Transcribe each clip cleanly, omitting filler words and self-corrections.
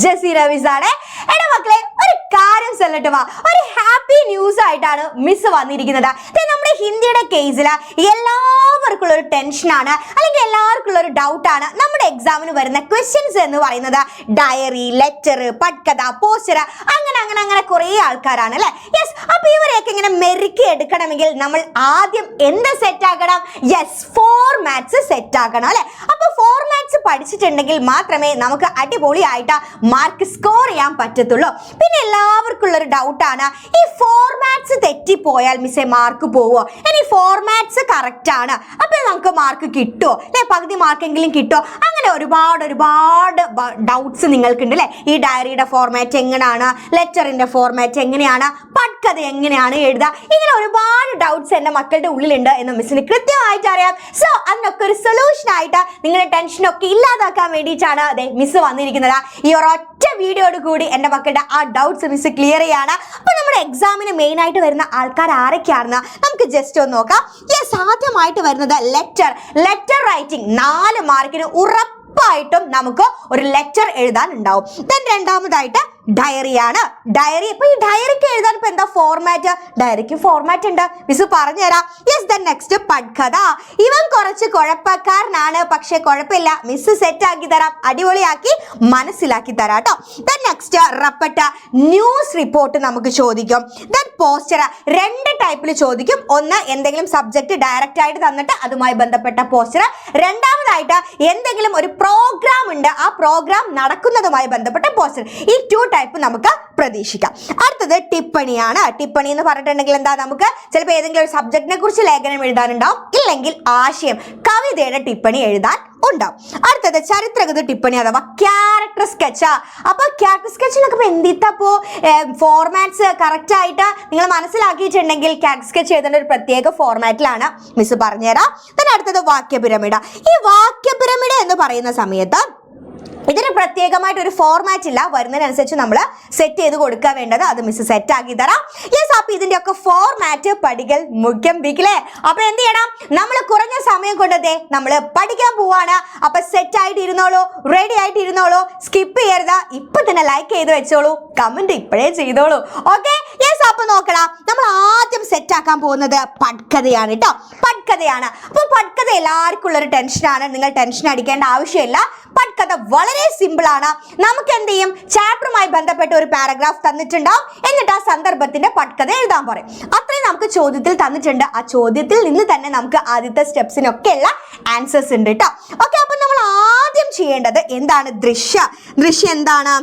ജെസി രവിസാണ്. എടാ മക്കളെ, ഒരു കാര്യം ചൊല്ലട്ടുവാ, ഒരു ഹാപ്പി ന്യൂസ് ആയിട്ടാണ് മിസ് വന്നിരിക്കുന്നത്. നമ്മുടെ ഹിന്ദിയുടെ കേസിൽ എല്ലാവർക്കും ഒരു ടെൻഷനാണ്, അല്ലെങ്കിൽ എല്ലാവർക്കും ഒരു ഡൗട്ടാണ്. നമ്മുടെ എക്സാമിന് വരുന്ന ക്വസ്റ്റ്യൻസ് എന്ന് പറയുന്നത് ഡയറി, ലെറ്റർ, പട്കഥ, പോസ്റ്റർ, അങ്ങനെ അങ്ങനെ അങ്ങനെ കുറേ ആൾക്കാരാണ് അല്ലേ? യെസ്. അപ്പൊ ഇവരെയൊക്കെ ഇങ്ങനെ മെരുക്കി എടുക്കണമെങ്കിൽ നമ്മൾ ആദ്യം എന്ത് സെറ്റ് ആക്കണം? യെസ്, ഫോർമാറ്റ്സ് സെറ്റ് ആക്കണം അല്ലെ? അപ്പൊ ഫോർമാറ്റ്സ് പഠിച്ചിട്ടുണ്ടെങ്കിൽ മാത്രമേ നമുക്ക് അടിപൊളിയായിട്ട് മാർക്ക് സ്കോർ ചെയ്യാൻ പറ്റത്തുള്ളൂ. പിന്നെ എല്ലാവർക്കും ഉള്ളൊരു ഡൗട്ടാണ്, ഈ ഫോർമാറ്റ്സ് തെറ്റിപ്പോയാൽ മിസ്സേ മാർക്ക് പോവോ? ഇനി ഫോർമാറ്റ്സ് കറക്റ്റ് ആണ് അപ്പോൾ നമുക്ക് മാർക്ക് കിട്ടുമോ അല്ലെ? പകുതി മാർക്കെങ്കിലും കിട്ടുമോ? അങ്ങനെ ഒരുപാട് ഡൗട്ട്സ് നിങ്ങൾക്കുണ്ട് അല്ലേ? ഈ ഡയറിയുടെ ഫോർമാറ്റ് എങ്ങനെയാണ്, ലെറ്ററിന്റെ ഫോർമാറ്റ് എങ്ങനെയാണ്, പട്കഥ എങ്ങനെയാണ് എഴുതുക, ഇങ്ങനെ ഒരുപാട് ഡൗട്ട്സ് എൻ്റെ മക്കളുടെ ഉള്ളിലുണ്ട് എന്ന് മിസ്സിന് കൃത്യമായിട്ട് അറിയാം. സോ അതിനൊക്കെ ഒരു സൊല്യൂഷൻ ആയിട്ട് നിങ്ങളുടെ ടെൻഷനൊക്കെ ഇല്ലാതാക്കാൻ വേണ്ടിയിട്ടാണ് അതെ മിസ് വന്നിരിക്കുന്നത്. ഈ ഒരൊറ്റ വീഡിയോയോട് കൂടി എൻ്റെ മക്കളുടെ ആ ഡൗട്ട്സ് മിസ് ക്ലിയർ ചെയ്യാണ്. അപ്പൊ നമ്മുടെ എക്സാമിന് മെയിൻ ആയിട്ട് വരുന്ന ആൾക്കാർ ആരൊക്കെയാണെന്ന് നമുക്ക് ജസ്റ്റ് ഒന്ന് നോക്കാം. യെസ്, ആദ്യമായിട്ട് വരുന്നത് ലെറ്റർ റൈറ്റിംഗ് 4 മാർക്കിന് ഉറപ്പായിട്ടും നമുക്ക് ഒരു ലെറ്റർ എഴുതാൻ ഉണ്ടാവും. ദെൻ രണ്ടാമതായിട്ട് ഡയറിയാണ്. ഡയറി, ഇപ്പൊ ഈ ഡയറിക്ക് എഴുതാൻ ഇപ്പൊ എന്താ ഫോർമാറ്റ്? ഡയറിക്ക് ഫോർമാറ്റ് ഉണ്ട്, മിസ് പറഞ്ഞുതരാം. യെസ്. ദെൻ നെക്സ്റ്റ് പട്കഥ. ഇവൻ കുറച്ച് കുഴപ്പക്കാരനാണ്, പക്ഷെ കുഴപ്പമില്ല, മിസ് സെറ്റ് ആക്കി തരാം, അടിപൊളിയാക്കി മനസ്സിലാക്കി തരാം കേട്ടോ. ദെൻ നെക്സ്റ്റ് റപ്പട്ട, ന്യൂസ് റിപ്പോർട്ട് നമുക്ക് ചോദിക്കും. ദെൻ പോസ്റ്റർ 2 ടൈപ്പിൽ ചോദിക്കും. ഒന്ന് എന്തെങ്കിലും സബ്ജക്ട് ഡയറക്റ്റ് ആയിട്ട് തന്നിട്ട് അതുമായി ബന്ധപ്പെട്ട പോസ്റ്റർ. രണ്ടാമതായിട്ട് എന്തെങ്കിലും ഒരു പ്രോഗ്രാം ഉണ്ട്, ആ പ്രോഗ്രാം നടക്കുന്നതുമായി ബന്ധപ്പെട്ട പോസ്റ്റർ. ഈ 2 ടൈപ്പ് നമുക്ക് പ്രതീക്ഷിക്കാം. അടുത്തത് ടിപ്പണിയാണ്. ടിപ്പണി എന്ന് പറഞ്ഞിട്ടുണ്ടെങ്കിൽ എന്താ, നമുക്ക് ചിലപ്പോൾ ഏതെങ്കിലും ഒരു സബ്ജക്റ്റിനെ കുറിച്ച് ലേഖനം എഴുതാനുണ്ടാവും, ഇല്ലെങ്കിൽ ആശയം, കവിതയുടെ ടിപ്പണി എഴുതാൻ ഉണ്ടാവും. അടുത്തത് ചരിത്രഗത ടിപ്പണി അഥവാ ക്യാരക്ടർ സ്കെച്ച്. അപ്പൊ ക്യാരക്ടർ സ്കെച്ചിനൊക്കെ എന്തിത്തപ്പോ ഫോർമാറ്റ്സ് കറക്റ്റ് ആയിട്ട് നിങ്ങൾ മനസ്സിലാക്കിയിട്ടുണ്ടെങ്കിൽ ക്യാരക്ടർ സ്കെച്ച് എഴുതേണ്ട ഒരു പ്രത്യേക ഫോർമാറ്റിലാണ് മിസ് പറഞ്ഞുതരാം. then അടുത്തത് വാക്യ പിരമിഡ്. ഈ വാക്യ പിരമിഡ് എന്ന് പറയുന്ന സമയത്ത് ഇതിന് പ്രത്യേകമായിട്ട് ഒരു ഫോർമാറ്റ് ഇല്ല, വരുന്നതിനനുസരിച്ച് നമ്മൾ സെറ്റ് ചെയ്ത് കൊടുക്കാൻ വേണ്ടത്, അത് മിസ് സെറ്റ് ആക്കി തരാം. യെസ്. അപ്പൊ ഇതിന്റെ ഒക്കെ ഫോർമാറ്റ് പഠിക്കൽ മുഖ്യം ബിക്കില്ലേ? അപ്പൊ എന്ത് ചെയ്യണം? നമ്മൾ കുറഞ്ഞ സമയം കൊണ്ടതേ നമ്മൾ പഠിക്കാൻ പോവാണ്. അപ്പൊ സെറ്റ് ആയിട്ട് ഇരുന്നോളൂ, റെഡി ആയിട്ട് ഇരുന്നോളൂ, സ്കിപ്പ് ചെയ്യരുത്. ഇപ്പൊ തന്നെ ലൈക്ക് ചെയ്ത് വെച്ചോളൂ, കമന്റ് ഇപ്പോഴേ ചെയ്തോളൂ. ഓക്കെ? യെസ്. അപ്പൊ നോക്കണം, നമ്മൾ ആദ്യം സെറ്റ് ആക്കാൻ പോകുന്നത് പട്കഥയാണ് കേട്ടോ. പട്കഥയാണ്. അപ്പൊ പട്കഥ എല്ലാവർക്കും ഉള്ളൊരു ടെൻഷനാണ്, നിങ്ങൾ ടെൻഷൻ അടിക്കേണ്ട ആവശ്യമില്ല. പട്കഥ വളരെ സിമ്പിൾ ആണ്. നമുക്ക് എന്ത് ചെയ്യും? ചാപ്റ്ററുമായി ബന്ധപ്പെട്ട ഒരു പാരഗ്രാഫ് തന്നിട്ടുണ്ടാവും, എന്നിട്ട് ആ സന്ദർഭത്തിന്റെ പട്കഥ എഴുതാൻ പറയും. അത്രയും നമുക്ക് ചോദ്യത്തിൽ തന്നിട്ടുണ്ട്. ആ ചോദ്യത്തിൽ നിന്ന് തന്നെ നമുക്ക് ആദ്യത്തെ സ്റ്റെപ്സിനൊക്കെയുള്ള ആൻസേഴ്സ് ഉണ്ട് കേട്ടോ. ഓക്കെ? അപ്പൊ നമ്മൾ ആദ്യം ചെയ്യേണ്ടത് എന്താണ്? ദൃശ്യം എന്താണ്?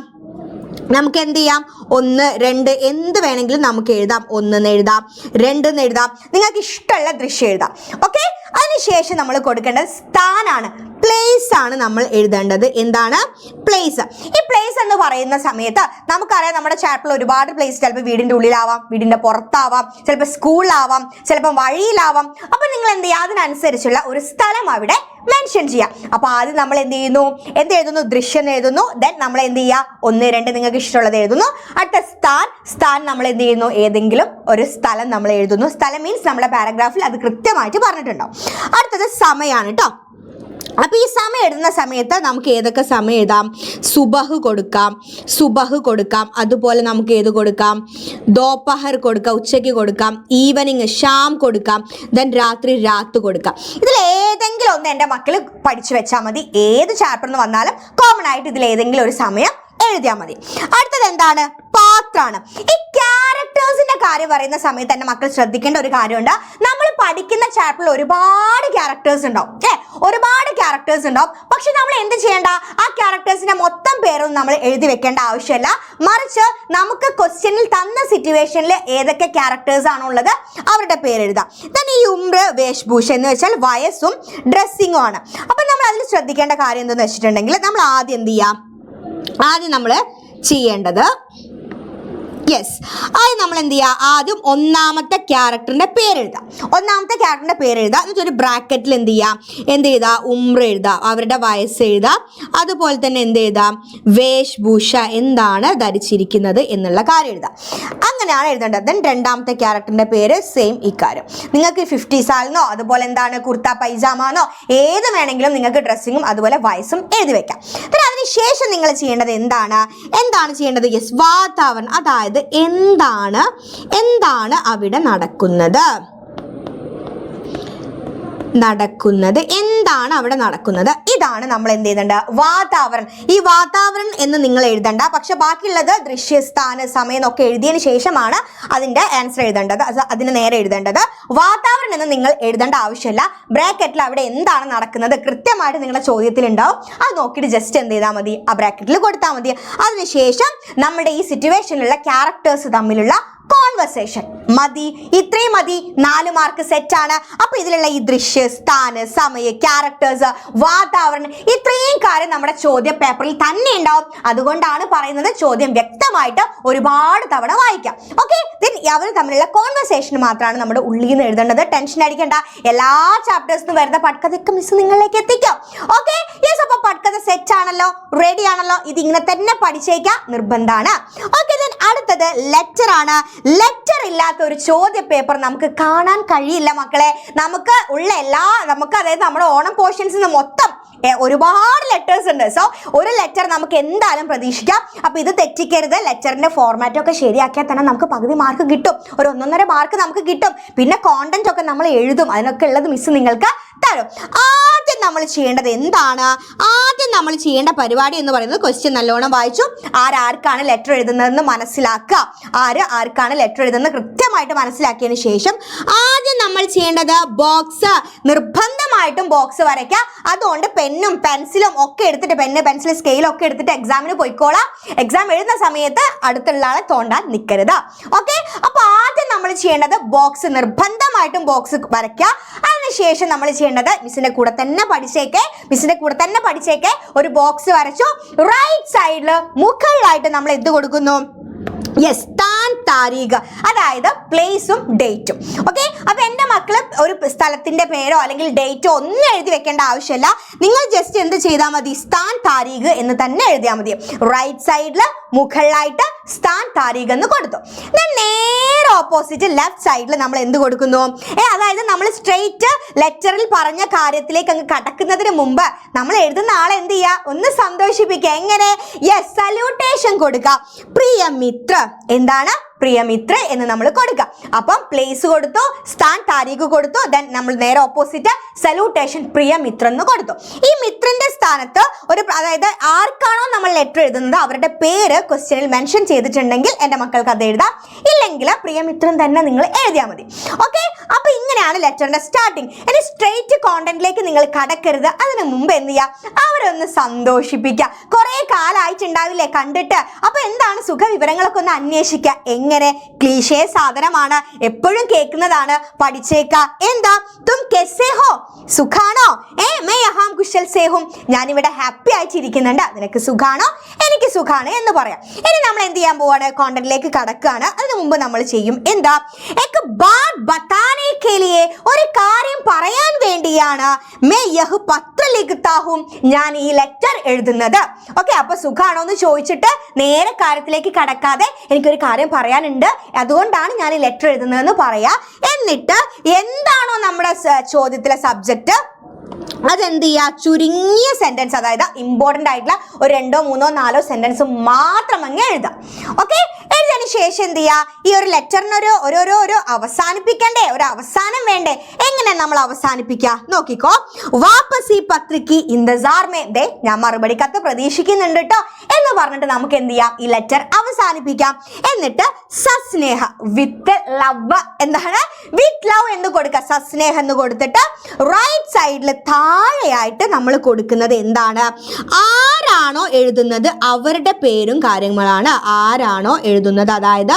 നമുക്ക് എന്ത് ചെയ്യാം? 1, 2 എന്ത് വേണമെങ്കിലും നമുക്ക് എഴുതാം. 1 എഴുതാം, 2 എഴുതാം, നിങ്ങൾക്ക് ഇഷ്ടമുള്ള ദൃശ്യം എഴുതാം. ഓക്കെ? അതിനുശേഷം നമ്മൾ കൊടുക്കേണ്ടത് സ്ഥാനാണ്, പ്ലേസ് ആണ് നമ്മൾ എഴുതേണ്ടത്. എന്താണ്? പ്ലേസ്. ഈ പ്ലേസ് എന്ന് പറയുന്ന സമയത്ത് നമുക്കറിയാം, നമ്മുടെ ചാപ്റ്ററിൽ ഒരുപാട് പ്ലേസ്, ചിലപ്പോൾ വീടിൻ്റെ ഉള്ളിലാവാം, വീടിൻ്റെ പുറത്താവാം, ചിലപ്പോൾ സ്കൂളിലാവാം, ചിലപ്പോൾ വഴിയിലാവാം. അപ്പം നിങ്ങൾ എന്ത് ചെയ്യുക? അതിനനുസരിച്ചുള്ള ഒരു സ്ഥലം അവിടെ മെൻഷൻ ചെയ്യാം. അപ്പോൾ ആദ്യം നമ്മൾ എന്ത് എഴുതുന്നു? ദൃശ്യം എഴുതുന്നു. ദെൻ നമ്മൾ എന്ത് ചെയ്യുക? 1, 2 നിങ്ങൾക്ക് ഇഷ്ടമുള്ളത് എഴുതുന്നു. അടുത്ത സ്ഥാൻ നമ്മൾ എന്ത് ചെയ്യുന്നു? ഏതെങ്കിലും ഒരു സ്ഥലം നമ്മൾ എഴുതുന്നു. സ്ഥലം മീൻസ് നമ്മുടെ പാരഗ്രാഫിൽ അത് കൃത്യമായിട്ട് പറഞ്ഞിട്ടുണ്ടാവും. അടുത്തത് സമയമാണ് കേട്ടോ. അപ്പൊ ഈ സമയം എഴുതുന്ന സമയത്ത് നമുക്ക് ഏതൊക്കെ സമയം എഴുതാം? സുബഹ് കൊടുക്കാം, അതുപോലെ നമുക്ക് ഏത് കൊടുക്കാം? ദോപഹർ കൊടുക്കാം, ഉച്ചയ്ക്ക് കൊടുക്കാം, ഈവനിങ് ഷാം കൊടുക്കാം, ദെൻ രാത്രി കൊടുക്കാം. ഇതിൽ ഏതെങ്കിലും ഒന്ന് എൻ്റെ മക്കൾ പഠിച്ചു വെച്ചാൽ മതി. ഏത് ചാപ്റ്ററിൽ നിന്ന് വന്നാലും കോമൺ ആയിട്ട് ഇതിൽ ഏതെങ്കിലും ഒരു സമയം എഴുതിയാൽ മതി. അടുത്തത് എന്താണ്? പാത്രാണ്. ഈ ക്യാരക്ടേഴ്സിന്റെ കാര്യം പറയുന്ന സമയത്ത് എൻ്റെ മക്കൾ ശ്രദ്ധിക്കേണ്ട ഒരു കാര്യമുണ്ട്. നമ്മൾ പഠിക്കുന്ന ചാപ്റ്ററിൽ ഒരുപാട് ക്യാരക്ടേഴ്സ് ഉണ്ടാവും, ഒരുപാട് ക്യാരക്ടേഴ്സ് ഉണ്ടാവും. പക്ഷെ നമ്മൾ എന്ത് ചെയ്യേണ്ട? ആ ക്യാരക്ടേഴ്സിന്റെ മൊത്തം പേരൊന്നും നമ്മൾ എഴുതി വെക്കേണ്ട ആവശ്യമില്ല. മറിച്ച് നമുക്ക് ക്വസ്റ്റ്യനിൽ തന്ന സിറ്റുവേഷനിൽ ഏതൊക്കെ ക്യാരക്ടേഴ്സ് ആണുള്ളത് അവരുടെ പേര് എഴുതാം. ദെൻ ഈ ഉംർ, വേഷ്ഭൂഷ എന്ന് വെച്ചാൽ വയസ്സും ഡ്രസ്സിങ്ങും ആണ്. അപ്പം നമ്മൾ അതിൽ ശ്രദ്ധിക്കേണ്ട കാര്യം എന്തെന്ന് വെച്ചിട്ടുണ്ടെങ്കിൽ, നമ്മൾ ആദ്യം എന്ത് ചെയ്യാം? ആദ്യം നമ്മൾ ചെയ്യേണ്ടത് യെസ്, അത് നമ്മൾ എന്ത് ചെയ്യുക? ആദ്യം ഒന്നാമത്തെ ക്യാരക്ടറിന്റെ പേരെഴുതാം. എന്നിട്ട് ഒരു ബ്രാക്കറ്റിൽ എന്ത് ചെയ്താ? ഉംറ എഴുതാം, അവരുടെ വയസ്സ് എഴുതാം. അതുപോലെ തന്നെ എന്ത് എഴുതാം? വേഷ്ഭൂഷ, എന്താണ് ധരിച്ചിരിക്കുന്നത് എന്നുള്ള കാര്യം എഴുതാം. അങ്ങനെയാണ് എഴുതേണ്ടത്. ദെൻ രണ്ടാമത്തെ ക്യാരക്ടറിന്റെ പേര് സെയിം ഇക്കാര്യം. നിങ്ങൾക്ക് 50 സാലിനോ അതുപോലെ എന്താണ് കുർത്ത പൈജാമാനോ ഏത് വേണമെങ്കിലും നിങ്ങൾക്ക് ഡ്രസ്സിങ്ങും അതുപോലെ വയസ്സും എഴുതി വെക്കാം. അതിനുശേഷം നിങ്ങൾ ചെയ്യേണ്ടത് എന്താണ് ചെയ്യേണ്ടത്? യെസ്, വാതാവരണം, അതായത് എന്താണ് അവിടെ നടക്കുന്നത്, എന്താണ് അവിടെ നടക്കുന്നത്, ഇതാണ് നമ്മൾ എന്ത് ചെയ്യേണ്ടത്? വാതാവരണം. ഈ വാതാവരണം എന്ന് നിങ്ങൾ എഴുതണ്ട, പക്ഷെ ബാക്കിയുള്ളത് ദൃശ്യ, സ്ഥാന, സമയം എന്നൊക്കെ എഴുതിയതിനു ശേഷമാണ് അതിന്റെ ആൻസർ എഴുതേണ്ടത്, അതിന് നേരെ എഴുതേണ്ടത്. വാതാവരണം എന്ന് നിങ്ങൾ എഴുതേണ്ട ആവശ്യമില്ല. ബ്രാക്കറ്റിൽ അവിടെ എന്താണ് നടക്കുന്നത് കൃത്യമായിട്ട് നിങ്ങളുടെ ചോദ്യത്തിൽ ഉണ്ടാവും. അത് നോക്കിയിട്ട് ജസ്റ്റ് എന്ത് ചെയ്താൽ മതി? ആ ബ്രാക്കറ്റിൽ കൊടുത്താൽ മതി. അതിനുശേഷം നമ്മുടെ ഈ സിറ്റുവേഷനിലുള്ള ക്യാരക്ടേഴ്സ് തമ്മിലുള്ള കോൺവെർസേഷൻ മതി. ഇത്രയും മതി. 4 മാർക്ക് സെറ്റ് ആണ്. അപ്പൊ ഇതിലുള്ള ഈ ദൃശ്യ, സ്ഥാന, സമയ, ക്യാരക്ടേഴ്സ്, വാതാവരണം, ഇത്രയും കാര്യം നമ്മുടെ ചോദ്യ പേപ്പറിൽ തന്നെ ഉണ്ടാവും. അതുകൊണ്ടാണ് പറയുന്നത് ചോദ്യം വ്യക്തമായിട്ട് ഒരുപാട് തവണ വായിക്കാം. ഓക്കെ, അവർ തമ്മിലുള്ള കോൺവെർസേഷൻ മാത്രമാണ് നമ്മുടെ ഉള്ളിൽ നിന്ന് എഴുതേണ്ടത്. ടെൻഷൻ അടിക്കണ്ട. എല്ലാ ചാപ്റ്റേഴ്സിനും വരുന്ന പട്കഥയൊക്കെ മിസ് നിങ്ങളിലേക്ക് എത്തിക്കാം. Okay, yes. അപ്പൊ പട്കഥ സെറ്റ് ആണല്ലോ, റെഡി ആണല്ലോ. ഇത് ഇങ്ങനെ തന്നെ പഠിച്ചേക്കാം, നിർബന്ധമാണ്. ഓക്കെ, അടുത്തത് ലെറ്റർ ആണ്. ലെറ്റർ ഇല്ലാത്ത ഒരു ചോദ്യ പേപ്പർ നമുക്ക് കാണാൻ കഴിയില്ല മക്കളെ. നമുക്ക് അതായത് നമ്മുടെ ഓണം പോർഷൻസിന് മൊത്തം ഒരുപാട് ലെറ്റേഴ്സ് ഉണ്ട്. സോ ഒരു ലെറ്റർ നമുക്ക് എന്തായാലും പ്രതീക്ഷിക്കാം. അപ്പൊ ഇത് തെറ്റിക്കരുത്. ലെറ്ററിന്റെ ഫോർമാറ്റ് ഒക്കെ ശരിയാക്കിയാൽ തന്നെ നമുക്ക് പകുതി മാർക്ക് കിട്ടും, ഒരു 1.5 മാർക്ക് നമുക്ക് കിട്ടും. പിന്നെ കോണ്ടന്റ് ഒക്കെ നമ്മൾ എഴുതും, അതിനൊക്കെ ഉള്ളത് മിസ് നിങ്ങൾക്ക് തരും. ആദ്യം നമ്മൾ ചെയ്യേണ്ടത് ആദ്യം നമ്മൾ ചെയ്യേണ്ട പരിപാടി എന്ന് പറയുന്നത് ക്വസ്റ്റ്യൻ നല്ലോണം വായിച്ചു ആർക്കാണ് ലെറ്റർ എഴുതുന്നതെന്ന് മനസ്സിലാക്കുക. ആർക്കാണ് ലെറ്റർ എഴുതുന്നത് കൃത്യമായിട്ട് മനസ്സിലാക്കിയതിന് ശേഷം ആദ്യം നമ്മൾ ചെയ്യേണ്ടത് ബോക്സ്, നിർബന്ധമായിട്ടും ബോക്സ് വരയ്ക്കുക. അതുകൊണ്ട് പെന്നും പെൻസിലും ഒക്കെ എടുത്തിട്ട്, പെന്ന്, പെൻസിൽ, സ്കെയിലും ഒക്കെ എടുത്തിട്ട് എക്സാമിന് പോയിക്കോളാം. എക്സാം എഴുതുന്ന സമയത്ത് അടുത്തുള്ള ആളെ തോണ്ടാൻ നിൽക്കരുത്. ഓക്കെ, അപ്പൊ ആദ്യം നമ്മൾ ചെയ്യേണ്ടത് ബോക്സ്, നിർബന്ധമായിട്ടും ബോക്സ് വരയ്ക്കുക. അതിനുശേഷം നമ്മൾ ചെയ്യേണ്ടത് മിസ്സിന്റെ കൂടെ തന്നെ പഠിച്ചേക്കെ ഒരു ബോക്സ് വരച്ചു. റൈറ്റ് സൈഡിൽ മുകളിലായിട്ട് നമ്മൾ എന്ത് കൊടുക്കുന്നു? യെസ്, സ്ഥാൻ, താരീഖ്, അതായത് പ്ലേസും ഡേറ്റും. ഓക്കെ, അപ്പൊ എൻ്റെ മക്കള് ഒരു സ്ഥലത്തിന്റെ പേരോ അല്ലെങ്കിൽ ഡേറ്റോ ഒന്നും എഴുതി വെക്കേണ്ട ആവശ്യമില്ല. നിങ്ങൾ ജസ്റ്റ് എന്ത് ചെയ്താൽ മതി? സ്ഥാൻ, താരീഖ് എന്ന് തന്നെ എഴുതിയാൽ മതി. റൈറ്റ് സൈഡിൽ മുകളിലായിട്ട് സ്ഥാൻ, താരീഖ് എന്ന് കൊടുത്തു. നേരെ ഓപ്പോസിറ്റ് ലെഫ്റ്റ് സൈഡിൽ നമ്മൾ എന്ത് കൊടുക്കുന്നു? അതായത് നമ്മൾ സ്ട്രെയിറ്റ് ലെറ്ററിൽ പറഞ്ഞ കാര്യത്തിലേക്ക് അങ്ങ് കടക്കുന്നതിന് മുമ്പ് നമ്മൾ എഴുതുന്ന ആളെ എന്ത് ചെയ്യുക? ഒന്ന് സന്തോഷിപ്പിക്കുക. എങ്ങനെ? യെസ്, സല്യൂട്ടേഷൻ കൊടുക്കുക. പ്രിയമിത്ര, എന്താണ്? പ്രിയമിത്ര എന്ന് നമ്മൾ കൊടുക്കുക. അപ്പം പ്ലേസ് കൊടുത്തു, സ്ഥാൻ, താരീഖ് കൊടുത്തു. ദെൻ നമ്മൾ നേരെ ഓപ്പോസിറ്റ് സല്യൂട്ടേഷൻ പ്രിയമിത്ര എന്ന് കൊടുത്തു. ഈ മിത്രന്റെ സ്ഥാനത്ത് അതായത് ആർക്കാണോ നമ്മൾ ലെറ്റർ എഴുതുന്നത് അവരുടെ പേര് ക്വസ്റ്റ്യനിൽ മെൻഷൻ ചെയ്തിട്ടുണ്ടെങ്കിൽ എൻ്റെ മക്കൾക്ക് അത് എഴുതാം. ഇല്ലെങ്കിൽ പ്രിയമിത്രൻ തന്നെ നിങ്ങൾ എഴുതിയാൽ മതി. ഓക്കെ, അപ്പൊ ഇങ്ങനെയാണ് ലെറ്ററിന്റെ സ്റ്റാർട്ടിങ്. ഇനി സ്ട്രെയിറ്റ് കോണ്ടന്റിലേക്ക് നിങ്ങൾ കടക്കരുത്. അതിനു മുമ്പ് എന്ത് ചെയ്യുക? അവരൊന്ന് സന്തോഷിപ്പിക്കുക. കുറെ കാലമായിട്ടുണ്ടാവില്ലേ കണ്ടിട്ട്. അപ്പൊ എന്താണ് സുഖവിവരങ്ങളൊക്കെ ഒന്ന് അന്വേഷിക്കുക. എങ്ങനെ? ക്ലീഷേ സാധനമാണ്, എപ്പോഴും കേൾക്കുന്നതാണ്, പഠിച്ചേക്ക. എന്താ? തും കെസേ ഹോ? സുഖാണോ? മേ യഹാം കുശൽ സേ ഹും, ഞാനിവിടെ ഹാപ്പി ആയിട്ടിരിക്കുന്നുണ്ട്. നിനക്ക് സുഖാണോ? എനിക്ക് സുഖാണ് എന്ന് പറയാം. ഇനി നമ്മൾ എന്ത് ചെയ്യാൻ പോവാണ്? കോണ്ടന്റിലേക്ക് കടക്കുകയാണ്. അതിനു മുമ്പ് നമ്മൾ ചെയ്യും എന്താ? എക് ബാത് ബതാനെ കെ ലിയേ, ഒരു കാര്യം പറയാൻ വേണ്ടിയാണ് മേ യഹ് പത്ര ലിഖ്താ ഹൂം, ഞാൻ ഈ ലെറ്റർ എഴുതുന്നത്. ഓക്കെ, അപ്പൊ സുഖാണോ എന്ന് ചോദിച്ചിട്ട് നേരെ കാര്യത്തിലേക്ക് കടക്കാതെ എനിക്കൊരു കാര്യം പറയാനുണ്ട്, അതുകൊണ്ടാണ് ഞാൻ ഈ ലെറ്റർ എഴുതുന്നതെന്ന് പറയാ. എന്നിട്ട് എന്താണോ നമ്മുടെ ചോദ്യത്തിലെ സബ്ജക്റ്റ് അതെന്ത് ചെയ്യുക? ചുരുങ്ങിയ സെന്റൻസ്, അതായത് ഇമ്പോർട്ടൻ്റ് ആയിട്ടുള്ള ഒരു 2, 3, 4 സെന്റൻസ് മാത്രം അങ്ങ് എഴുതാം. ഓക്കെ, എഴുതിയതിനു ശേഷം എന്ത് ചെയ്യുക? ഈ ഒരു ലെറ്ററിന് ഒരു അവസാനിപ്പിക്കണ്ടേ? ഒരു അവസാനം വേണ്ടേ? എങ്ങനെ നമ്മൾ അവസാനിപ്പിക്കുക? നോക്കിക്കോ. വാപ്പസി പത്രിക്ക് ഇന്റസാർ മേ, ദേ ഞാൻ മറുപടി കത്ത് പ്രതീക്ഷിക്കുന്നുണ്ട് കേട്ടോ എന്ന് പറഞ്ഞിട്ട് നമുക്ക് എന്ത് ചെയ്യാം? ഈ ലെറ്റർ അവസാനിപ്പിക്കാം. എന്നിട്ട് സസ്നേഹ, വിത്ത് ലവ്, എന്താണ്? വിത്ത് ലവ് എന്ന് കൊടുക്കുക. സസ്നേഹ എന്ന് കൊടുത്തിട്ട് റൈറ്റ് സൈഡിൽ താഴെയായിട്ട് നമ്മൾ കൊടുക്കുന്നത് എന്താണ്? ആരാണോ എഴുതുന്നത് അവരുടെ പേരും കാര്യങ്ങളാണ്. ആരാണോ എഴുതുന്നത്, അതായത്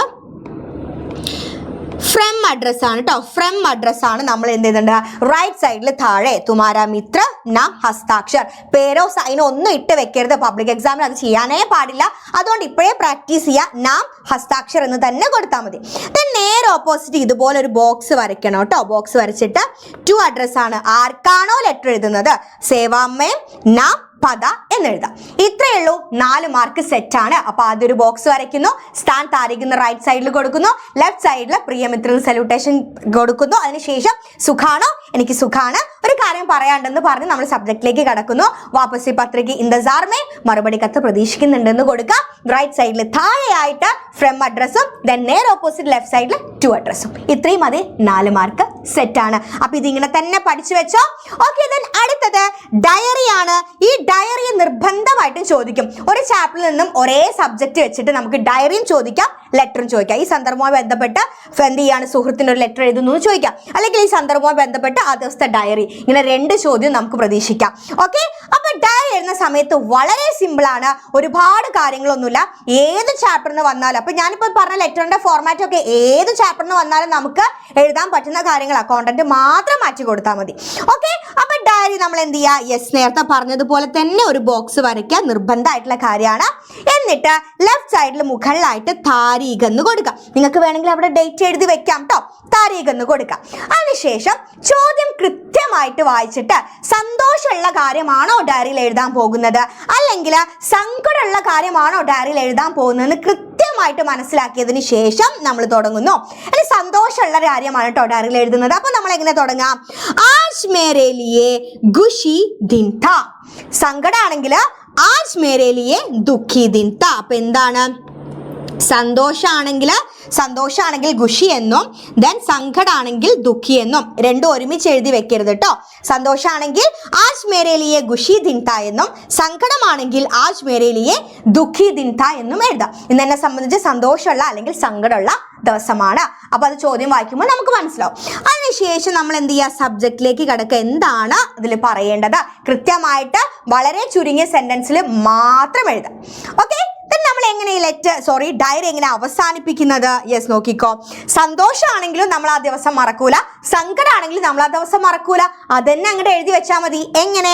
ഫ്രം അഡ്രസ് ആണ് കേട്ടോ. ഫ്രം അഡ്രസ് ആണ് നമ്മൾ എന്ത് ചെയ്യുന്നുണ്ട്? റൈറ്റ് സൈഡിൽ താഴെ തുമാര മിത്ര നാം ഹസ്താക്ഷർ, പേരോ സൈനോ ഒന്നും ഇട്ട് വെക്കരുത്. പബ്ലിക് എക്സാമിന് അത് ചെയ്യാനേ പാടില്ല. അതുകൊണ്ട് ഇപ്പോഴേ പ്രാക്ടീസ് ചെയ്യുക. നാം ഹസ്താക്ഷർ എന്ന് തന്നെ കൊടുത്താൽ മതി. നേരെ ഓപ്പോസിറ്റ് ഇതുപോലെ ഒരു ബോക്സ് വരയ്ക്കണം കേട്ടോ. ബോക്സ് വരച്ചിട്ട് ടു അഡ്രസ് ആണ്. ആർക്കാണോ ലെറ്റർ എഴുതുന്നത്, സേവാമ്മയും നാം പദ എന്നെഴുതാം. ഇത്രയേ ഉള്ളൂ. 4 മാർക്ക് സെറ്റ് ആണ്. അപ്പൊ ആദ്യം ഒരു ബോക്സ് വരയ്ക്കുന്നു, സ്ഥാൻ താരിഖ് റൈറ്റ് സൈഡിൽ കൊടുക്കുന്നു, ലെഫ്റ്റ് സൈഡിൽ പ്രിയമിത്ര സല്യൂട്ടേഷൻ കൊടുക്കുന്നു. അതിനുശേഷം സുഖാണോ, എനിക്ക് സുഖാണ്, ഒരു കാര്യം പറയാണ്ടെന്ന് പറഞ്ഞ് നമ്മൾ സബ്ജക്റ്റിലേക്ക് കടക്കുന്നു. വാപ്പസി പത്രിക ഇന്റസാർമേ, മറുപടി കത്ത് പ്രതീക്ഷിക്കുന്നുണ്ടെന്ന് കൊടുക്കുക. റൈറ്റ് സൈഡിൽ താഴെയായിട്ട് ഫ്രം അഡ്രസ്സും ദെൻ നേർ ഓപ്പോസിറ്റ് ലെഫ്റ്റ് സൈഡിൽ ടു അഡ്രസ്സും. ഇത്രയും മതി. 4 മാർക്ക് സെറ്റ് ആണ്. അപ്പൊ ഇതിങ്ങനെ തന്നെ പഠിച്ചു വെച്ചോ. ഓക്കെ, ദെൻ അടുത്തത് ഡയറി ആണ്. ഈ ഡയറി നിർബന്ധമായിട്ടും ചോദിക്കും. ഒരു ചാപ്റ്ററിൽ നിന്നും ഒരേ സബ്ജക്ട് വെച്ചിട്ട് നമുക്ക് ഡയറിയും ചോദിക്കാം, ലെറ്ററും ചോദിക്കാം. ഈ സന്ദർഭവുമായി ബന്ധപ്പെട്ട് എന്ത് ചെയ്യാണ്, സുഹൃത്തിന് ഒരു ലെറ്റർ എഴുതുന്നു ചോദിക്കാം, അല്ലെങ്കിൽ ഈ സന്ദർഭവുമായി ബന്ധപ്പെട്ട് ആ ദിവസത്തെ ഡയറി. ഇങ്ങനെ 2 ചോദ്യം നമുക്ക് പ്രതീക്ഷിക്കാം. ഓക്കെ, അപ്പൊ ഡയറി എഴുതുന്ന സമയത്ത് വളരെ സിമ്പിൾ ആണ്. ഒരുപാട് കാര്യങ്ങളൊന്നുമില്ല. ഏത് ചാപ്റ്ററിന് വന്നാലും, അപ്പൊ ഞാനിപ്പോൾ പറഞ്ഞ ലെറ്ററിന്റെ ഫോർമാറ്റ് ഒക്കെ ഏത് ചാപ്റ്ററിന് വന്നാലും നമുക്ക് എഴുതാൻ പറ്റുന്ന കാര്യങ്ങളാണ്. കോണ്ടന്റ് മാത്രം മാറ്റി കൊടുത്താൽ മതി. ഓക്കെ, അപ്പൊ ഡയറി നമ്മൾ എന്ത് ചെയ്യുക, യെസ് നേരത്തെ പറഞ്ഞതുപോലെ തന്നെ ഒരു ബോക്സ് വരയ്ക്കുക, നിർബന്ധമായിട്ടുള്ള കാര്യമാണ്. എന്നിട്ട് ലെഫ്റ്റ് സൈഡിൽ മുകളിലായിട്ട് താരീഖ് എന്ന് കൊടുക്കാം. നിങ്ങൾക്ക് വേണമെങ്കിൽ അവിടെ ഡേറ്റ് എഴുതി വെക്കാം കേട്ടോ. താരീഖ് എന്ന് കൊടുക്കാം. അതിനുശേഷം ചോദ്യം കൃത്യമായിട്ട് വായിച്ചിട്ട് സന്തോഷമുള്ള കാര്യമാണോ ഡയറിയിൽ എഴുതാൻ പോകുന്നത്, അല്ലെങ്കിൽ സങ്കടമുള്ള കാര്യമാണോ ഡയറിയിൽ എഴുതാൻ പോകുന്നതെന്ന് കൃത്യമായിട്ട് മനസ്സിലാക്കിയതിന് ശേഷം നമ്മൾ തുടങ്ങുന്നു. അല്ലെങ്കിൽ സന്തോഷമുള്ള കാര്യമാണ് കേട്ടോ ഡയറിയിൽ എഴുതുന്നത്. അപ്പൊ നമ്മൾ എങ്ങനെ തുടങ്ങാം, ആജ് മേരേ ലിയേ ഖുശി ദിൻ താ. സങ്കടാണെങ്കിൽ ആജ് മേരേ ലിയേ ദുഃഖി ദിൻ താ. അപ്പൊ എന്താണ്, സന്തോഷാണെങ്കിൽ ഖുഷി എന്നും ദെൻ സങ്കടാണെങ്കിൽ ദുഃഖി എന്നും രണ്ടും ഒരുമിച്ച് എഴുതി വെക്കരുത് കേട്ടോ. സന്തോഷാണെങ്കിൽ ആജ് മേരേ ലിയേ ഖുഷി ദിൻ താ എന്നും, സങ്കടമാണെങ്കിൽ ആജ് മേരേ ലിയേ ദുഃഖി ദിൻ താ എന്നും എഴുതാം. ഇന്ന് എന്നെ സംബന്ധിച്ച് സന്തോഷമുള്ള അല്ലെങ്കിൽ സങ്കടമുള്ള ദിവസമാണ്. അപ്പൊ അത് ചോദ്യം വായിക്കുമ്പോൾ നമുക്ക് മനസ്സിലാവും. അതിനുശേഷം നമ്മൾ എന്ത് ചെയ്യുക, സബ്ജക്റ്റിലേക്ക് കിടക്കുക. എന്താണ് ഇതിൽ പറയേണ്ടത് കൃത്യമായിട്ട് വളരെ ചുരുങ്ങിയ സെന്റൻസിൽ മാത്രം എഴുതാം. ഓക്കെ, നമ്മൾ എങ്ങനെ ഡയറി എങ്ങനെ അവസാനിപ്പിക്കുന്നത്? യെസ് നോക്കിക്കോ. സന്തോഷമാണെങ്കിലും നമ്മൾ ആ ദിവസം മറക്കൂല, സങ്കടമാണെങ്കിലും നമ്മൾ ആ ദിവസം മറക്കൂല. അതന്നെ അങ്ങോട്ട് എഴുതി വെച്ചാൽ മതി. എങ്ങനെ,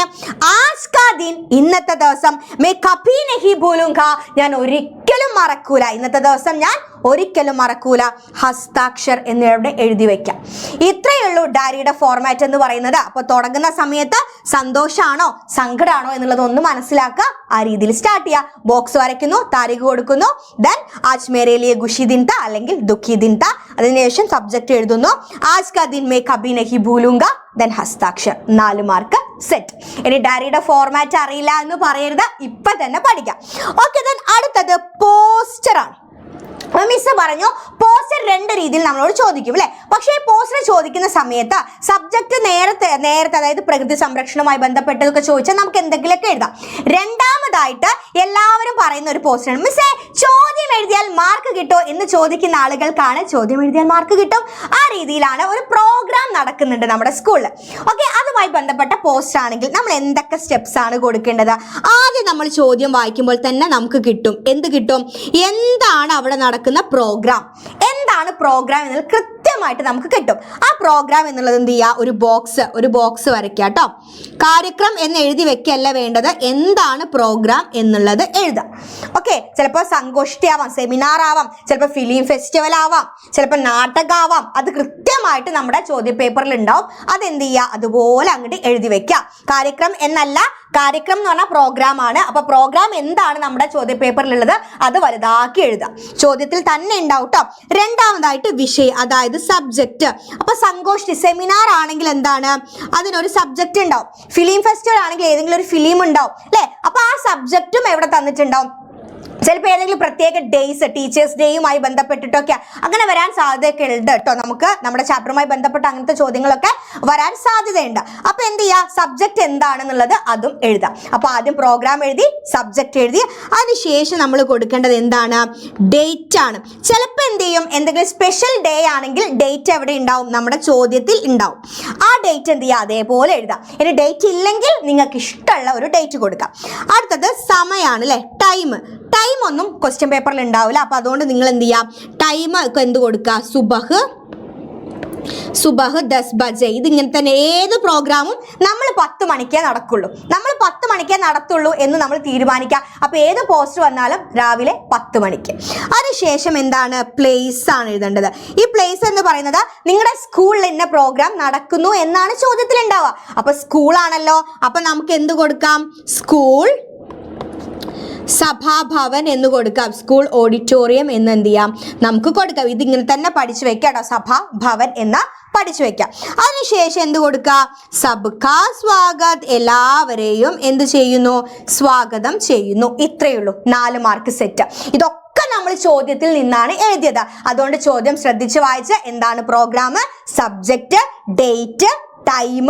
ആജ് കാ ദിൻ, ഇന്നത്തെ ദിവസം, മേ കഭി നഹീ ഭൂലൂംഗാ, ഞാൻ ഒരിക്കലും മറക്കൂല, ഇന്നത്തെ ദിവസം ഞാൻ ഒരിക്കലും മറക്കൂല. ഹസ്താക്ഷർ എന്നിവിടെ എഴുതി വെക്കാം. ഇത്രയേ ഉള്ളൂ ഡയറിയുടെ ഫോർമാറ്റ് എന്ന് പറയുന്നത്. അപ്പൊ തുടങ്ങുന്ന സമയത്ത് സന്തോഷമാണോ സങ്കടമാണോ എന്നുള്ളത് ഒന്ന് മനസ്സിലാക്കുക. ആ രീതിയിൽ സ്റ്റാർട്ട് ചെയ്യുക. ബോക്സ് വരയ്ക്കുന്നു, താരീഖ് കൊടുക്കുന്നു, ദെൻ ആജ് മേരേ ലിയേ ഖുശി ദിൻ താ അല്ലെങ്കിൽ ദുഃഖി ദിൻ താ. അതിനുശേഷം സബ്ജക്റ്റ് എഴുതുന്നു, ആജ് കാ ദിൻ may Kabhi നഹീ ഭൂലൂംഗാ, then ഹസ്താക്ഷർ. 4 mark set. ഇനി ഡയറിയുടെ ഫോർമാറ്റ് അറിയില്ല എന്ന് പറയരുത്, ഇപ്പൊ തന്നെ പഠിക്കാം. ഓക്കെ, ദെൻ അടുത്തത് പോസ്റ്റർ ആണ്. മിസ് പറഞ്ഞു പോസ്റ്റർ 2 രീതിയിൽ നമ്മളോട് ചോദിക്കും അല്ലെ. പക്ഷേ പോസ്റ്റർ ചോദിക്കുന്ന സമയത്ത് സബ്ജക്റ്റ് നേരത്തെ അതായത് പ്രകൃതി സംരക്ഷണവുമായി ബന്ധപ്പെട്ടതൊക്കെ ചോദിച്ചാൽ നമുക്ക് എന്തെങ്കിലുമൊക്കെ എഴുതാം. രണ്ടാമതായിട്ട് എല്ലാവരും പറയുന്ന ഒരു പോസ്റ്ററാണ്, മിസ്സേ ചോദ്യം എഴുതിയാൽ മാർക്ക് കിട്ടോ എന്ന് ചോദിക്കുന്ന ആളുകൾക്കാണ് ചോദ്യം എഴുതിയാൽ മാർക്ക് കിട്ടും. ആ രീതിയിലാണ് ഒരു പ്രോഗ്രാം നടക്കുന്നുണ്ട് നമ്മുടെ സ്കൂളിൽ. ഓക്കെ, അതുമായി ബന്ധപ്പെട്ട പോസ്റ്റർ ആണെങ്കിൽ നമ്മൾ എന്തൊക്കെ സ്റ്റെപ്സ് ആണ് കൊടുക്കേണ്ടത്? ആദ്യം നമ്മൾ ചോദ്യം വായിക്കുമ്പോൾ തന്നെ നമുക്ക് കിട്ടും. എന്ത് കിട്ടും? എന്താണ് അവിടെ നടക്കുന്ന പ്രോഗ്രാം, എന്താണ് പ്രോഗ്രാം എന്നുള്ളത് കൃത്യമായിട്ട് നമുക്ക് കിട്ടും. ആ പ്രോഗ്രാം എന്നുള്ളത് എന്ത് ചെയ്യുക, ഒരു ബോക്സ് വരയ്ക്കുക കേട്ടോ. കാര്യക്രം എന്ന് എഴുതി വെക്കല്ല വേണ്ടത്, എന്താണ് പ്രോഗ്രാം എന്നുള്ളത് എഴുതാം. ഓക്കെ, ചിലപ്പോൾ സംഗോഷ്ഠി ആവാം, സെമിനാർ ആവാം, ചിലപ്പോൾ ഫിലിം ഫെസ്റ്റിവൽ ആവാം, ചിലപ്പോൾ നാടകമാവാം. അത് കൃത്യമായിട്ട് നമ്മുടെ ചോദ്യ പേപ്പറിൽ ഉണ്ടാവും. അതെന്ത് ചെയ്യുക, അതുപോലെ അങ്ങോട്ട് എഴുതി വെക്കുക. കാര്യക്രം എന്നല്ല, കാര്യക്രം എന്ന് പറഞ്ഞാൽ പ്രോഗ്രാം ആണ്. അപ്പൊ പ്രോഗ്രാം എന്താണ് നമ്മുടെ ചോദ്യ പേപ്പറിലുള്ളത് അത് വലുതാക്കി എഴുതാം. ചോദ്യത്തിൽ തന്നെ ഉണ്ടാവും കേട്ടോ. രണ്ടാമതായിട്ട് വിഷയം, അതായത് സബ്ജക്റ്റ്. അപ്പൊ സംഗോഷ്ഠി സെമിനാർ ആണെങ്കിൽ എന്താണ്, അതിനൊരു സബ്ജക്റ്റ് ഉണ്ടാവും. ഫിലിം ഫെസ്റ്റിവൽ ആണെങ്കിൽ ഏതെങ്കിലും ഒരു ഫിലിം ഉണ്ടാവും അല്ലെ. അപ്പൊ ആ സബ്ജക്റ്റും എവിടെ തന്നിട്ടുണ്ടാവും. ചിലപ്പോൾ ഏതെങ്കിലും പ്രത്യേക ഡേയ്സ്, ടീച്ചേഴ്സ് ഡേയുമായി ബന്ധപ്പെട്ടിട്ടൊക്കെ അങ്ങനെ വരാൻ സാധ്യതയൊക്കെ ഉണ്ട് കേട്ടോ. നമുക്ക് നമ്മുടെ ചാപ്റ്ററുമായി ബന്ധപ്പെട്ട അങ്ങനത്തെ ചോദ്യങ്ങളൊക്കെ വരാൻ സാധ്യതയുണ്ട്. അപ്പൊ എന്ത് ചെയ്യുക, സബ്ജക്റ്റ് എന്താണെന്നുള്ളത് അതും എഴുതാം. അപ്പൊ ആദ്യം പ്രോഗ്രാം എഴുതി, സബ്ജക്റ്റ് എഴുതി, അതിനുശേഷം നമ്മൾ കൊടുക്കേണ്ടത് എന്താണ്, ഡേറ്റ് ആണ്. ചിലപ്പോൾ എന്ത് ചെയ്യും, എന്തെങ്കിലും സ്പെഷ്യൽ ഡേ ആണെങ്കിൽ ഡേറ്റ് എവിടെ ഉണ്ടാവും, നമ്മുടെ ചോദ്യത്തിൽ ഉണ്ടാവും. ആ ഡേറ്റ് എന്ത് ചെയ്യുക, അതേപോലെ എഴുതാം. ഇനി ഡേറ്റ് ഇല്ലെങ്കിൽ നിങ്ങൾക്ക് ഇഷ്ടമുള്ള ഒരു ഡേറ്റ് കൊടുക്കാം. അടുത്തത് സമയമാണ് അല്ലെ, ടൈം ഒന്നും ക്വസ്റ്റ്യൻ പേപ്പറിൽ ഉണ്ടാവില്ല. അപ്പൊ അതുകൊണ്ട് നിങ്ങൾ എന്ത് ചെയ്യാം, ടൈം എന്ത് കൊടുക്കുക, സുബഹ് സുബഹ് 10 ബജെ. ഇതിങ്ങനെ തന്നെ ഏത് പ്രോഗ്രാമും നമ്മൾ 10 മണിക്കേ നടക്കുള്ളൂ. നമ്മൾ 10 മണിക്കേ നടത്തുള്ളൂ എന്ന് നമ്മൾ തീരുമാനിക്കുക. അപ്പോൾ ഏത് പോസ്റ്റ് വന്നാലും രാവിലെ 10 മണിക്ക്. അതിനുശേഷം എന്താണ്? പ്ലേസ് ആണ് എഴുതേണ്ടത്. ഈ പ്ലേസ് എന്ന് പറയുന്നത് നിങ്ങളുടെ സ്കൂളിൽ ഇന്ന പ്രോഗ്രാം നടക്കുന്നു എന്നാണ് ചോദ്യത്തിൽ ഉണ്ടാവുക. അപ്പോൾ സ്കൂളാണല്ലോ, അപ്പോൾ നമുക്ക് എന്ത് കൊടുക്കാം? സ്കൂൾ സഭാഭവൻ എന്ന് കൊടുക്കാം. സ്കൂൾ ഓഡിറ്റോറിയം എന്ന് എന്ത് ചെയ്യാം? നമുക്ക് കൊടുക്കാം. ഇതിങ്ങനെ തന്നെ പഠിച്ചു വെക്കാം കേട്ടോ, സഭാഭവൻ എന്ന പഠിച്ചു വെക്കാം. അതിനുശേഷം എന്ത് കൊടുക്കുക? സബ്കാ സ്വാഗത്, എല്ലാവരെയും എന്ത് ചെയ്യുന്നു? സ്വാഗതം ചെയ്യുന്നു. ഇത്രയേ ഉള്ളൂ. 4 മാർക്ക് സെറ്റ്. ഇതൊക്കെ നമ്മൾ ചോദ്യത്തിൽ നിന്നാണ് എഴുതിയത്. അതുകൊണ്ട് ചോദ്യം ശ്രദ്ധിച്ച് വായിച്ച് എന്താണ് program, subject, date, time,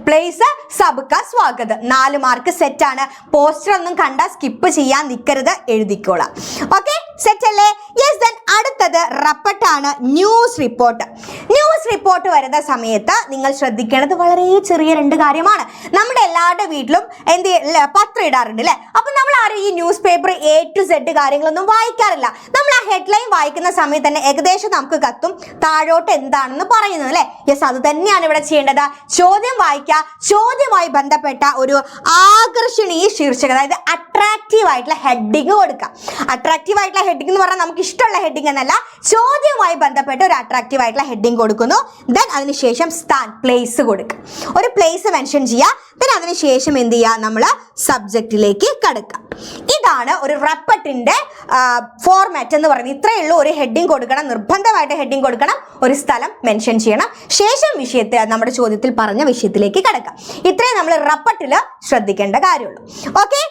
place, സബ്കാ സ്വാഗത്. 4 മാർക്ക് സെറ്റ് ആണ്. പോസ്റ്റർ ഒന്നും കണ്ട സ്കിപ്പ് ചെയ്യാൻ നിൽക്കരുത്, എഴുതിക്കോളാം. ഓക്കെ, സെറ്റ് അല്ലേ? യെസ്. ദെൻ അടുത്തത് റപ്പട്ടാണ്, ന്യൂസ് റിപ്പോർട്ട്. ന്യൂസ് റിപ്പോർട്ട് വരുന്ന സമയത്ത് നിങ്ങൾ ശ്രദ്ധിക്കേണ്ടത് വളരെ ചെറിയ 2 കാര്യമാണ്. നമ്മുടെ എല്ലാവരുടെ വീട്ടിലും പത്രം ഇടാറുണ്ട് അല്ലേ? അപ്പൊ നമ്മൾ ആരും ഈ news paper A to Z കാര്യങ്ങളൊന്നും വായിക്കാറില്ല. നമ്മൾ ആ ഹെഡ്ലൈൻ വായിക്കുന്ന സമയത്ത് തന്നെ ഏകദേശം നമുക്ക് കത്തും താഴോട്ട് എന്താണെന്ന് പറയുന്നത് അല്ലേ? യെസ്, അത് തന്നെയാണ് ഇവിടെ ചെയ്യേണ്ടത്. ചോദ്യം വായിക്കുക, ചോദ്യവുമായി ബന്ധപ്പെട്ട ഒരു ആകർഷണീയ ശീർഷകം, അതായത് അട്രാക്റ്റീവ് ആയിട്ടുള്ള ഹെഡിങ് കൊടുക്കുക. അട്രാക്റ്റീവ് ആയിട്ടുള്ള ഹെഡിങ് എന്ന് പറഞ്ഞാൽ നമുക്ക് ഇഷ്ടമുള്ള ഹെഡിങ് എന്നല്ല, ചോദ്യവുമായി ബന്ധപ്പെട്ട ഒരു അട്രാക്റ്റീവ് ആയിട്ടുള്ള ഹെഡിങ് കൊടുക്കുന്നു. ദെൻ അതിനുശേഷം പ്ലേസ് കൊടുക്കുക, ഒരു പ്ലേസ് മെൻഷൻ ചെയ്യുക. ദെൻ അതിനുശേഷം എന്ത് ചെയ്യുക? നമ്മൾ സബ്ജക്റ്റിലേക്ക് കടക്കുക. ഇതാണ് ഒരു റപ്പട്ടിന്റെ ഫോർമാറ്റ് എന്ന് പറയുന്നത്. ഇത്രയേ ഉള്ളൂ. ഒരു ഹെഡിങ് കൊടുക്കണം, നിർബന്ധമായിട്ട് ഹെഡിങ് കൊടുക്കണം, ഒരു സ്ഥലം മെൻഷൻ ചെയ്യണം, ശേഷം നമ്മുടെ ചോദ്യത്തിൽ പറഞ്ഞ വിഷയത്തിലേക്ക് കടക്കാം. ഇത്രയും നമ്മൾ റപ്പട്ടിൽ ശ്രദ്ധിക്കേണ്ട കാര്യമുള്ളൂ. ഓക്കെ,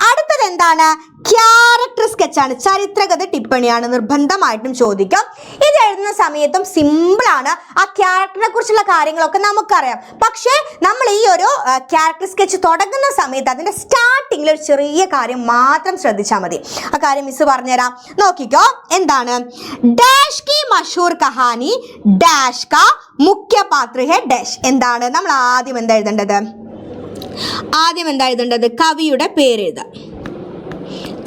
അടുത്തത് എന്താണ്? ക്യാരക്ടർ സ്കെച്ചാണ്, ചരിത്രകഥ ടിപ്പണിയാണ്. നിർബന്ധമായിട്ടും ചോദിക്കാം. ഇത് എഴുതുന്ന സമയത്തും സിമ്പിളാണ്. ആ ക്യാരക്ടറിനെ കുറിച്ചുള്ള കാര്യങ്ങളൊക്കെ നമുക്കറിയാം. പക്ഷേ നമ്മൾ ഈ ഒരു ക്യാരക്ടർ സ്കെച്ച് തുടങ്ങുന്ന സമയത്ത് അതിന്റെ സ്റ്റാർട്ടിങ്ങിൽ ഒരു ചെറിയ കാര്യം മാത്രം ശ്രദ്ധിച്ചാൽ മതി. ആ കാര്യം മിസ് പറഞ്ഞുതരാം, നോക്കിക്കോ. എന്താണ്? ഡാഷ് കി മഷൂർ കഹാനി ഡാഷ് കാ മുഖ്യ പാത്ര ഹെ ഡാഷ്. എന്താണ് നമ്മൾ ആദ്യം എന്താ എഴുതേണ്ടത്? കവിയുടെ പേര് എഴുതാം.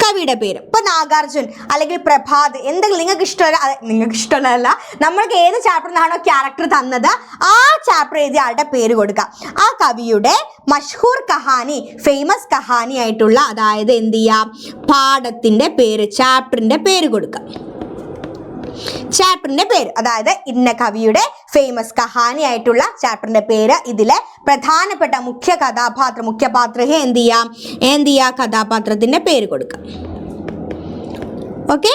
കവിയുടെ പേര് ഇപ്പൊ നാഗാർജുൻ അല്ലെങ്കിൽ പ്രഭാത്, എന്തെങ്കിലും നിങ്ങൾക്ക് ഇഷ്ടമല്ല, നമ്മൾക്ക് ഏത് ചാപ്റ്ററിനാണോ ക്യാരക്ടർ തന്നത് ആ ചാപ്റ്റർ എഴുതിയ ആളുടെ പേര് കൊടുക്കുക. ആ കവിയുടെ മഷ്ഹൂർ കഹാനി, ഫേമസ് കഹാനി ആയിട്ടുള്ള, അതായത് എന്ത് ചെയ്യാം? പാഠത്തിന്റെ പേര്, ചാപ്റ്ററിന്റെ പേര് കൊടുക്കുക. ചാപ്റ്ററിന്റെ പേര്, അതായത് ഇന്ന കവിയുടെ ഫേമസ് കഹാനി ആയിട്ടുള്ള ചാപ്റ്ററിന്റെ പേര്, ഇതിലെ പ്രധാനപ്പെട്ട മുഖ്യ പാത്ര എന്ത് ചെയ്യാം? കഥാപാത്രത്തിന്റെ പേര് കൊടുക്കാം. ഓക്കെ,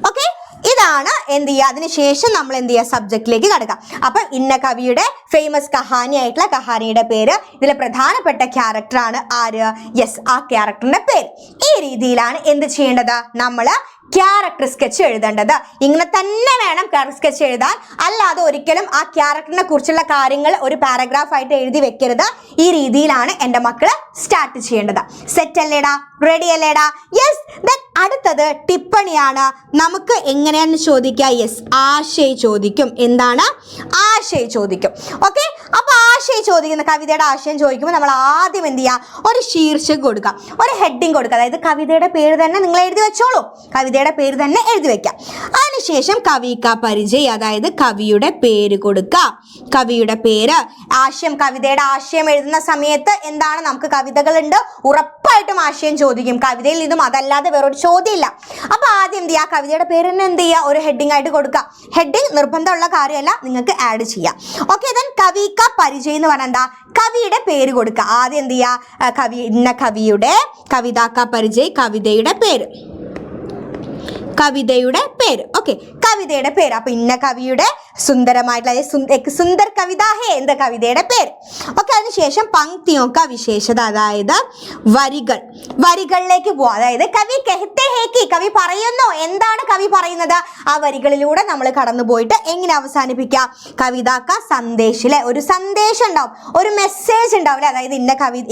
ഓക്കെ, ഇതാണ് എന്ത് ചെയ്യുക. അതിനുശേഷം നമ്മൾ എന്ത് ചെയ്യുക? സബ്ജക്റ്റിലേക്ക് കടക്കാം. അപ്പം ഇന്ന കവിയുടെ ഫേമസ് കഹാനി ആയിട്ടുള്ള കഹാനിയുടെ പേര്, ഇതിലെ പ്രധാനപ്പെട്ട ക്യാരക്ടറാണ് ആര്? യെസ്, ആ ക്യാരക്ടറിന്റെ പേര്. ഈ രീതിയിലാണ് എന്ത് ചെയ്യേണ്ടത്? നമ്മൾ ക്യാരക്ടർ സ്കെച്ച് എഴുതേണ്ടത്. ഇങ്ങനെ തന്നെ വേണം ക്യാരക്ടർ സ്കെച്ച് എഴുതാൻ. അല്ലാതെ ഒരിക്കലും ആ ക്യാരക്ടറിനെ കുറിച്ചുള്ള കാര്യങ്ങൾ ഒരു പാരഗ്രാഫ് ആയിട്ട് എഴുതി വെക്കരുത്. ഈ രീതിയിലാണ് എൻ്റെ മക്കള് സ്റ്റാർട്ട് ചെയ്യേണ്ടത്. സെറ്റ് അല്ലേടാ? റെഡി അല്ലേടാ? യെസ്. ദെൻ അടുത്തത് ടിപ്പണിയാണ്. നമുക്ക് എങ്ങനെയാണെന്ന് ചോദിക്കുക? യെസ്, ആശയ ചോദിക്കും. എന്താണ്? ആശയ ചോദിക്കും. ഓക്കെ, അപ്പൊ ആശയം ചോദിക്കുന്ന, കവിതയുടെ ആശയം ചോദിക്കുമ്പോൾ നമ്മൾ ആദ്യം എന്ത് ചെയ്യുക? ഒരു ശീർഷകം കൊടുക്കുക, ഒരു ഹെഡിങ് കൊടുക്കുക. അതായത് കവിതയുടെ പേര് തന്നെ നിങ്ങൾ എഴുതി വെച്ചോളൂ, കവിതയുടെ പേര് തന്നെ എഴുതി വെക്കാം. അതിനുശേഷം കവി കാ പരിചയം, അതായത് കവിയുടെ പേര് കൊടുക്കുക. കവിയുടെ പേര്, ആശയം, കവിതയുടെ ആശയം എഴുതുന്ന സമയത്ത് എന്താണ്? നമുക്ക് കവിതകളുണ്ട്, ഉറപ്പായിട്ടും ആശയം ചോദിക്കും. കവിതയിൽ നിന്നും അതല്ലാതെ വേറൊരു ചോദ്യമില്ല. അപ്പൊ ആദ്യം എന്ത് ചെയ്യുക? കവിതയുടെ പേര് തന്നെ എന്ത് ചെയ്യുക? ഒരു ഹെഡിങ് ആയിട്ട് കൊടുക്കുക. ഹെഡിങ് നിർബന്ധമുള്ള കാര്യമല്ല, നിങ്ങൾക്ക് ആഡ് ചെയ്യാം. ഓക്കെ, ദെൻ കവി കാ പരിചയം എന്ന് പറഞ്ഞാൽ എന്താ? കവിയുടെ പേര് കൊടുക്കുക. ആദ്യം എന്ത് ചെയ്യുക? ഇന്ന കവിയുടെ, കവിതാ കാ പരിചയം, കവിതയുടെ പേര്. ഓക്കെ, കവിതയുടെ പേര്. അപ്പൊ ഇന്ന കവിയുടെ സുന്ദരമായിട്ടുള്ള സുന്ദർ കവിത ഹേ എന്ന കവിതയുടെ പേര്. ഓക്കെ, അതിനുശേഷം പങ്ക്തിയൊക്കെ വിശേഷത, അതായത് വരികളിലേക്ക് പോവാം. അതായത് കവി കഹത്തെ ഹേ കി, കവി പറയുന്നു, എന്താണ് കവി പറയുന്നത്? ആ വരികളിലൂടെ നമ്മൾ കടന്നു പോയിട്ട് എങ്ങനെ അവസാനിപ്പിക്കാം? കവിതാക്ക സന്ദേശിലെ ഒരു സന്ദേശം ഉണ്ടാവും, ഒരു മെസ്സേജ് ഉണ്ടാവില്ല. അതായത്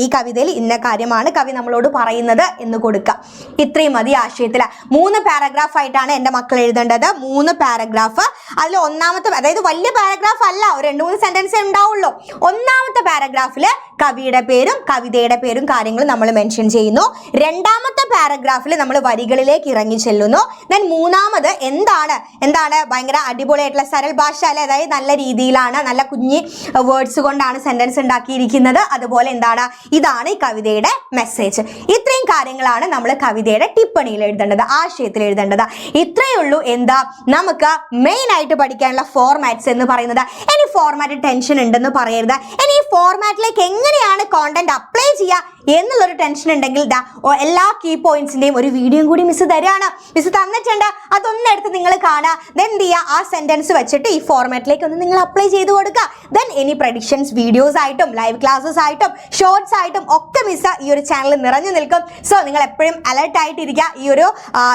ഈ കവിതയിൽ ഇന്ന കാര്യമാണ് കവി നമ്മളോട് പറയുന്നത് എന്ന് കൊടുക്കുക. ഇത്രയും മതി ആശയത്തില്. 3 പാരഗ്രാഫ് ആയിട്ടാണ് എൻ്റെ മക്കൾ എഴുതേണ്ടത് 3 പാരഗ്രാഫ്. അതിൽ ഒന്നാമത്തെ, അതായത് വലിയ പാരഗ്രാഫ് അല്ല, ഒരു 2-3 സെന്റൻസ് ഉണ്ടാവുള്ളൂ. ഒന്നാമത്തെ പാരഗ്രാഫിൽ കവിയുടെ പേരും കവിതയുടെ പേരും കാര്യങ്ങളും നമ്മൾ മെൻഷൻ ചെയ്യുന്നു. രണ്ടാമത്തെ പാരഗ്രാഫിൽ നമ്മൾ വരികളിലേക്ക് ഇറങ്ങി ചെല്ലുന്നു. ദെൻ മൂന്നാമത് എന്താണ് ഭയങ്കര അടിപൊളിയായിട്ടുള്ള സരൾ ഭാഷ അല്ലെ, അതായത് നല്ല രീതിയിലാണ്, നല്ല കുഞ്ഞി വേർഡ്സ് കൊണ്ടാണ് സെന്റൻസ് ഉണ്ടാക്കിയിരിക്കുന്നത്. അതുപോലെ ഇതാണ് ഈ കവിതയുടെ മെസ്സേജ്. ഇത്രയും കാര്യങ്ങളാണ് നമ്മൾ കവിതയുടെ ടിപ്പണിയിൽ എഴുതേണ്ടത്, ആശയത്തിൽ എഴുതേണ്ടത്. ഇത്രയേ ഉള്ളൂ നമുക്ക് മെയിൻ ആയിട്ട് പഠിക്കാനുള്ള ഫോർമാറ്റ്സ് എന്ന് പറയുന്നത്. ഇനി ഫോർമാറ്റ് ടെൻഷൻ ഉണ്ടെന്ന് പറയരുത്. ഇനി ഈ ഫോർമാറ്റിലേക്ക് എങ്ങനെയാണ് കോണ്ടന്റ് അപ്ലൈ ചെയ്യുക എന്നുള്ളൊരു ടെൻഷൻ ഉണ്ടെങ്കിൽ എല്ലാ കീ പോയിന്റ്സിന്റെയും ഒരു വീഡിയോയും കൂടി മിസ് തരാണ്. മിസ് തന്നിട്ടുണ്ട്, അതൊന്നെടുത്ത് നിങ്ങൾ കാണുക. ദെൻ എന്ത് ചെയ്യുക, ആ സെന്റൻസ് വെച്ചിട്ട് ഈ ഫോർമാറ്റിലേക്ക് ഒന്ന് നിങ്ങൾ അപ്ലൈ ചെയ്ത് കൊടുക്കുക. ദെൻ ഇനി പ്രഡിക്ഷൻസ് വീഡിയോസ് ആയിട്ടും ലൈവ് ക്ലാസ്സസ് ആയിട്ടും ഷോർട്സ് ആയിട്ടും ഒക്കെ മിസ് ഈ ഒരു ചാനൽ നിറഞ്ഞു നിൽക്കും. സോ നിങ്ങൾ എപ്പോഴും അലർട്ട് ആയിട്ടിരിക്കുക,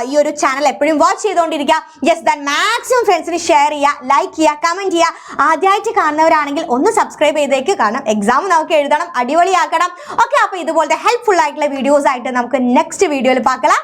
ഈ ഒരു ചാനൽ എപ്പോഴും വാച്ച് ചെയ്തുകൊണ്ടിരിക്കുക. യെസ്, ദെൻ മാക്സിമം ഫ്രണ്ട്സിന് ഷെയർ ചെയ്യുക, ലൈക്ക് ചെയ്യുക, കമന്റ് ചെയ്യുക. ആദ്യമായിട്ട് കാണുന്നവരാണെങ്കിൽ ഒന്ന് സബ്സ്ക്രൈബ് ചെയ്തേക്ക്, കാരണം എക്സാം നമുക്ക് എഴുതണം, അടിപൊളിയാക്കണം. ഓക്കെ, അപ്പോൾ ഇതുപോലത്തെ ഹെൽപ്ഫുൾ ആയിട്ടുള്ള വീഡിയോസ് ആയിട്ട് നമുക്ക് നെക്സ്റ്റ് വീഡിയോയിൽ பார்க்கலாம்.